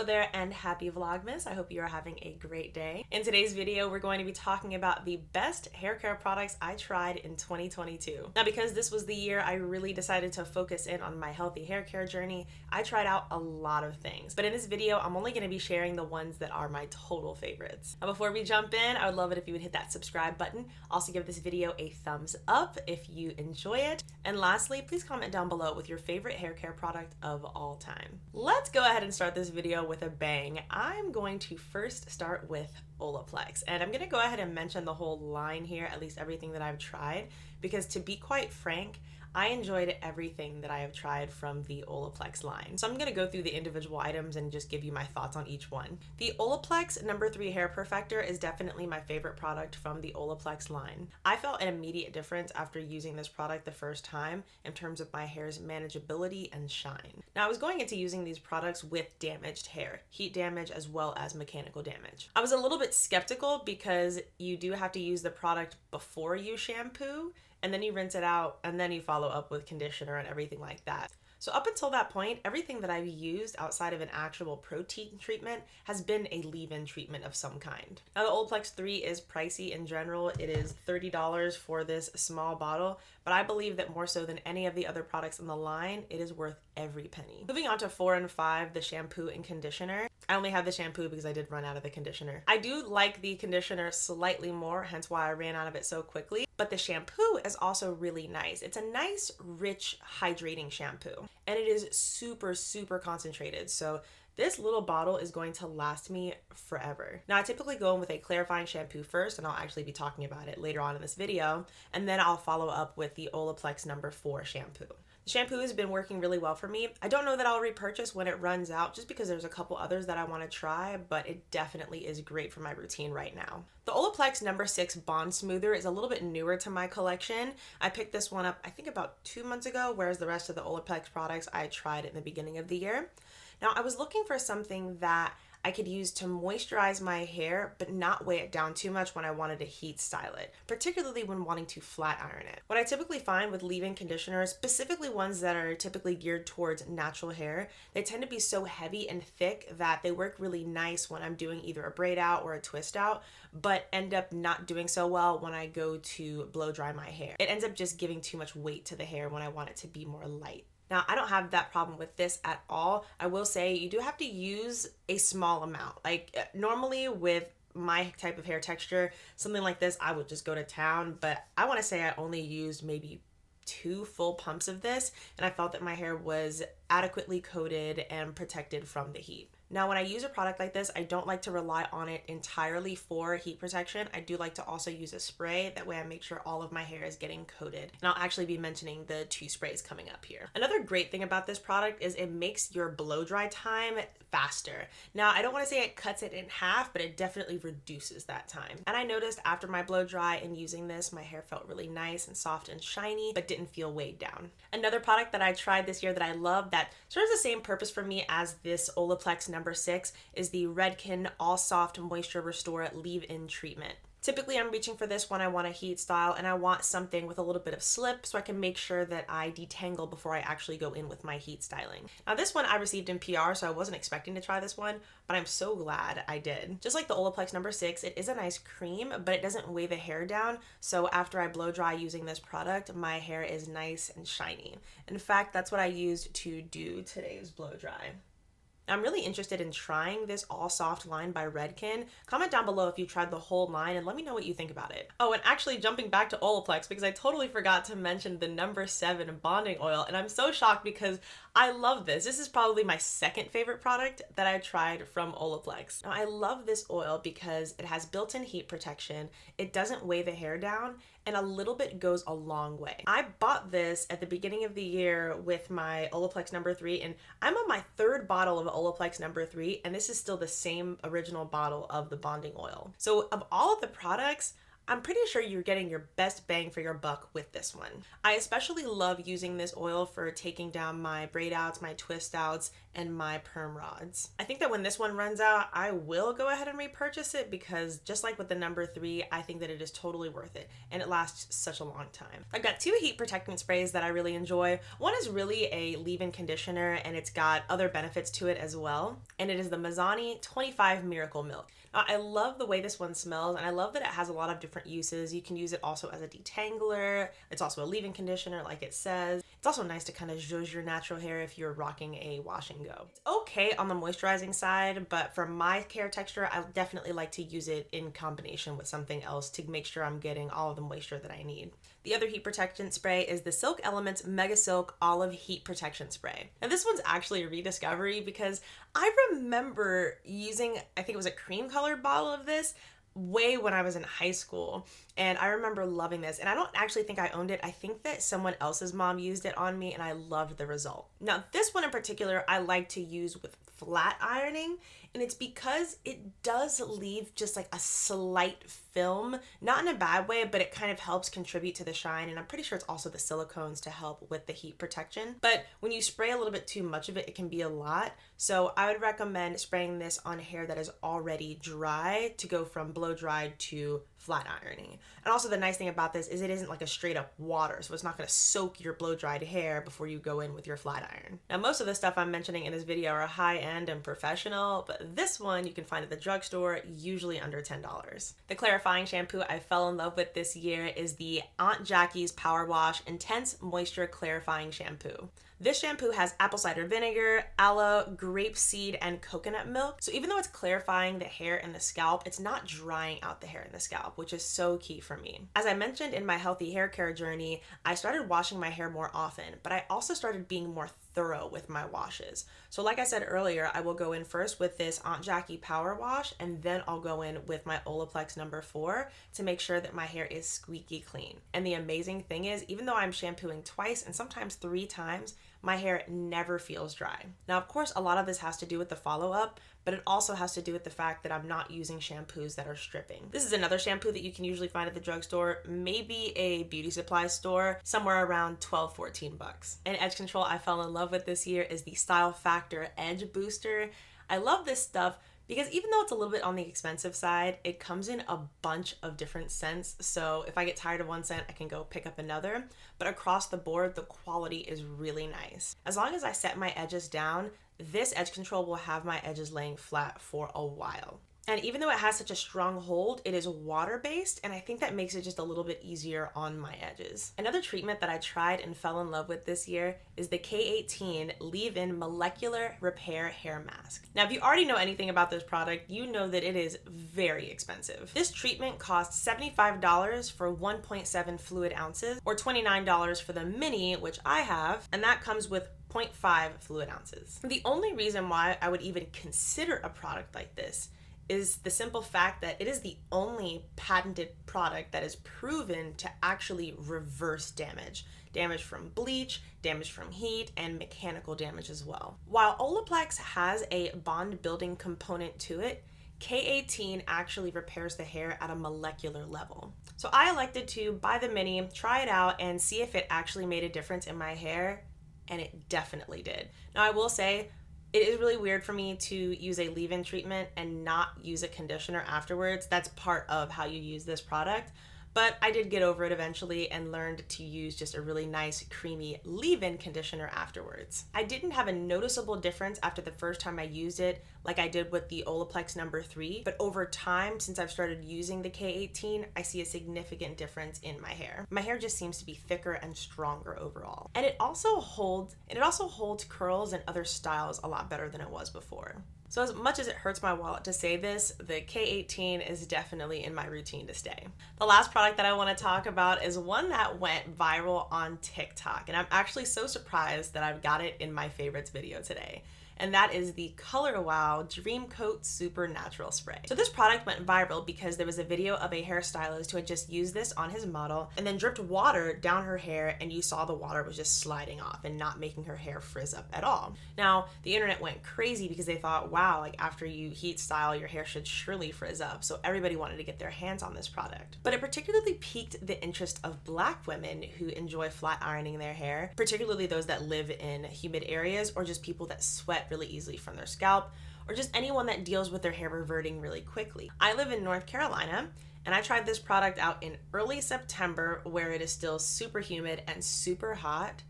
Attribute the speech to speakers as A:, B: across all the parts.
A: Hello there and happy Vlogmas. I hope you are having a great day. In today's video, we're going to be talking about the best hair care products I tried in 2022. Now, because this was the year I really decided to focus in on my healthy hair care journey, I tried out a lot of things. But in this video, I'm only going to be sharing the ones that are my total favorites. Now, before we jump in, I would love it if you would hit that subscribe button. Also give this video a thumbs up if you enjoy it. And lastly, please comment down below with your favorite hair care product of all time. Let's go ahead and start this video with a bang. I'm going to first start with Olaplex, and I'm going to go ahead and mention the whole line here, at least everything that I've tried, because to be quite frank, I enjoyed everything that I have tried from the Olaplex line. So I'm going to go through the individual items and just give you my thoughts on each one. The Olaplex No. 3 Hair Perfector is definitely my favorite product from the Olaplex line. I felt an immediate difference after using this product the first time in terms of my hair's manageability and shine. Now, I was going into using these products with damaged hair, heat damage as well as mechanical damage. I was a little bit skeptical because you do have to use the product before you shampoo, and then you rinse it out, and then you follow up with conditioner and everything like that. So up until that point, everything that I've used outside of an actual protein treatment has been a leave-in treatment of some kind. Now, the Olaplex 3 is pricey in general. It is $30 for this small bottle, but I believe that more so than any of the other products in the line, it is worth every penny. Moving on to 4 and 5, the shampoo and conditioner. I only have the shampoo because I did run out of the conditioner. I do like the conditioner slightly more, hence why I ran out of it so quickly, but the shampoo is also really nice. It's a nice, rich, hydrating shampoo, and it is super, super concentrated. So this little bottle is going to last me forever. Now, I typically go in with a clarifying shampoo first, and I'll actually be talking about it later on in this video, and then I'll follow up with the Olaplex No. 4 shampoo. The shampoo has been working really well for me. I don't know that I'll repurchase when it runs out just because there's a couple others that I want to try, but it definitely is great for my routine right now. The Olaplex No. 6 Bond Smoother is a little bit newer to my collection. I picked this one up, I think about 2 months ago, whereas the rest of the Olaplex products I tried in the beginning of the year. Now, I was looking for something that I could use to moisturize my hair, but not weigh it down too much when I wanted to heat style it, particularly when wanting to flat iron it. What I typically find with leave-in conditioners, specifically ones that are typically geared towards natural hair, they tend to be so heavy and thick that they work really nice when I'm doing either a braid out or a twist out, but end up not doing so well when I go to blow dry my hair. It ends up just giving too much weight to the hair when I want it to be more light. Now, I don't have that problem with this at all. I will say you do have to use a small amount. Like normally with my type of hair texture, something like this, I would just go to town, but I want to say I only used maybe 2 full pumps of this, and I felt that my hair was adequately coated and protected from the heat. Now, when I use a product like this, I don't like to rely on it entirely for heat protection. I do like to also use a spray. That way I make sure all of my hair is getting coated. And I'll actually be mentioning the 2 sprays coming up here. Another great thing about this product is it makes your blow dry time faster. Now, I don't want to say it cuts it in half, but it definitely reduces that time. And I noticed after my blow dry and using this, my hair felt really nice and soft and shiny, but didn't feel weighed down. Another product that I tried this year that I love that serves the same purpose for me as this Olaplex No. 6 is the Redken All Soft Moisture Restore Leave-In Treatment. Typically, I'm reaching for this when I want a heat style and I want something with a little bit of slip so I can make sure that I detangle before I actually go in with my heat styling. Now, this one I received in PR, so I wasn't expecting to try this one, but I'm so glad I did. Just like the Olaplex No. 6, it is a nice cream, but it doesn't weigh the hair down, so after I blow dry using this product, my hair is nice and shiny. In fact, that's what I used to do today's blow dry. I'm really interested in trying this All Soft line by Redken. Comment down below if you tried the whole line and let me know what you think about it. Oh, and actually jumping back to Olaplex because I totally forgot to mention the No. 7 bonding oil, and I'm so shocked because I love this. This is probably my second favorite product that I tried from Olaplex. Now, I love this oil because it has built-in heat protection, it doesn't weigh the hair down, and a little bit goes a long way. I bought this at the beginning of the year with my Olaplex No. 3, and I'm on my 3rd bottle of Olaplex No. 3, and this is still the same original bottle of the bonding oil. So of all of the products, I'm pretty sure you're getting your best bang for your buck with this one. I especially love using this oil for taking down my braid outs, my twist outs, and my perm rods. I think that when this one runs out, I will go ahead and repurchase it because just like with the number 3, I think that it is totally worth it and it lasts such a long time. I've got 2 heat protectant sprays that I really enjoy. One is really a leave-in conditioner and it's got other benefits to it as well. And it is the Mizani 25 Miracle Milk. Now, I love the way this one smells and I love that it has a lot of different uses. You can use it also as a detangler. It's also a leave-in conditioner like it says. It's also nice to kind of zhuzh your natural hair if you're rocking a wash and go. It's okay on the moisturizing side, but for my hair texture, I definitely like to use it in combination with something else to make sure I'm getting all of the moisture that I need. The other heat protection spray is the Silk Elements Mega Silk Olive Heat Protection Spray. Now this one's actually a rediscovery because I remember using, I think it was a cream colored bottle of this way when I was in high school, and I remember loving this, and I don't actually think I owned it. I think that someone else's mom used it on me and I loved the result. Now this one in particular I like to use with flat ironing, and it's because it does leave just like a slight film, not in a bad way, but it kind of helps contribute to the shine, and I'm pretty sure it's also the silicones to help with the heat protection. But when you spray a little bit too much of it, it can be a lot. So I would recommend spraying this on hair that is already dry to go from blow dried to flat ironing. And also the nice thing about this is it isn't like a straight up water, so it's not going to soak your blow dried hair before you go in with your flat iron. Now most of the stuff I'm mentioning in this video are high end and professional, but this one you can find at the drugstore, usually under $10. The clarifying shampoo I fell in love with this year is the Aunt Jackie's Power Wash Intense Moisture Clarifying Shampoo. This shampoo has apple cider vinegar, aloe, grape seed, and coconut milk. So even though it's clarifying the hair and the scalp, it's not drying out the hair and the scalp, which is so key for me. As I mentioned in my healthy hair care journey, I started washing my hair more often, but I also started being more thorough with my washes. So like I said earlier, I will go in first with this Aunt Jackie Power Wash, and then I'll go in with my Olaplex No. 4 to make sure that my hair is squeaky clean. And the amazing thing is, even though I'm shampooing twice and sometimes 3 times, my hair never feels dry. Now, of course, a lot of this has to do with the follow-up, but it also has to do with the fact that I'm not using shampoos that are stripping. This is another shampoo that you can usually find at the drugstore, maybe a beauty supply store, somewhere around $12-14. And edge control I fell in love with this year is the Style Factor Edge Booster. I love this stuff because even though it's a little bit on the expensive side, it comes in a bunch of different scents. So if I get tired of one scent, I can go pick up another. But across the board, the quality is really nice. As long as I set my edges down, this edge control will have my edges laying flat for a while. And even though it has such a strong hold, it is water-based, and I think that makes it just a little bit easier on my edges. Another treatment that I tried and fell in love with this year is the K18 Leave-In Molecular Repair Hair Mask. Now, if you already know anything about this product, you know that it is very expensive. This treatment costs $75 for 1.7 fluid ounces, or $29 for the mini, which I have, and that comes with 0.5 fluid ounces. The only reason why I would even consider a product like this is the simple fact that it is the only patented product that is proven to actually reverse damage. Damage from bleach, damage from heat, and mechanical damage as well. While Olaplex has a bond building component to it, K18 actually repairs the hair at a molecular level. So I elected to buy the mini, try it out, and see if it actually made a difference in my hair, and it definitely did. Now I will say, it is really weird for me to use a leave-in treatment and not use a conditioner afterwards. That's part of how you use this product. But I did get over it eventually and learned to use just a really nice, creamy leave-in conditioner afterwards. I didn't have a noticeable difference after the first time I used it like I did with the Olaplex No. 3, but over time, since I've started using the K18, I see a significant difference in my hair. My hair just seems to be thicker and stronger overall. And it also holds curls and other styles a lot better than it was before. So as much as it hurts my wallet to say this, the K18 is definitely in my routine to stay. The last product that I want to talk about is one that went viral on TikTok, and I'm actually so surprised that I've got it in my favorites video today. and that is the Color Wow Dream Coat Super Natural Spray. So this product went viral because there was a video of a hairstylist who had just used this on his model and then dripped water down her hair, and you saw the water was just sliding off and not making her hair frizz up at all. Now, the internet went crazy because they thought, wow, like after you heat style, your hair should surely frizz up. So everybody wanted to get their hands on this product. But it particularly piqued the interest of Black women who enjoy flat ironing their hair, particularly those that live in humid areas or just people that sweat really easily from their scalp, or just anyone that deals with their hair reverting really quickly. I live in North Carolina, and I tried this product out in early September where it is still super humid and super hot,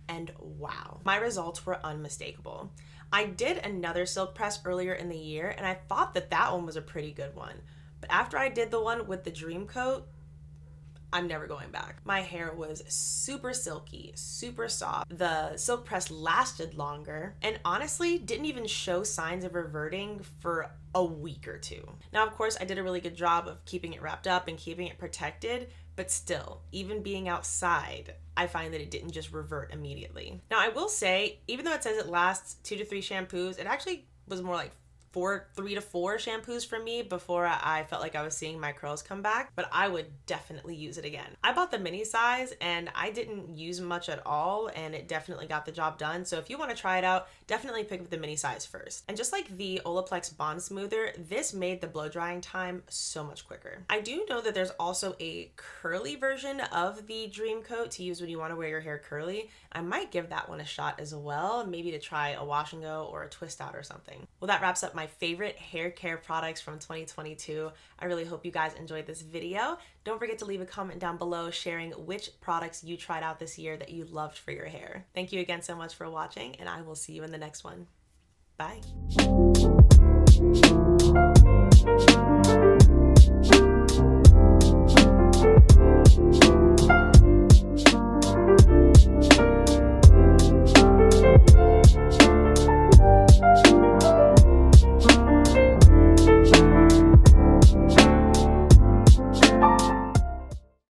A: and wow, my results were unmistakable. I did another silk press earlier in the year, and I thought that that one was a pretty good one. But after I did the one with the Dream Coat, I'm never going back. My hair was super silky, super soft. The silk press lasted longer, and honestly didn't even show signs of reverting for a week or two. Now, of course, I did a really good job of keeping it wrapped up and keeping it protected, but still, even being outside, I find that it didn't just revert immediately. Now, I will say, even though it says it lasts 2 to 3 shampoos, it actually was more like 3 to 4 shampoos for me before I felt like I was seeing my curls come back, but I would definitely use it again. I bought the mini size and I didn't use much at all, and it definitely got the job done. So if you want to try it out, definitely pick up the mini size first. And just like the Olaplex Bond Smoother, this made the blow drying time so much quicker. I do know that there's also a curly version of the Dream Coat to use when you want to wear your hair curly. I might give that one a shot as well, maybe to try a wash and go or a twist out or something. Well, that wraps up my favorite hair care products from 2022. I really hope you guys enjoyed this video. Don't forget to leave a comment down below sharing which products you tried out this year that you loved for your hair. Thank you again so much for watching, and I will see you in the next one. Bye.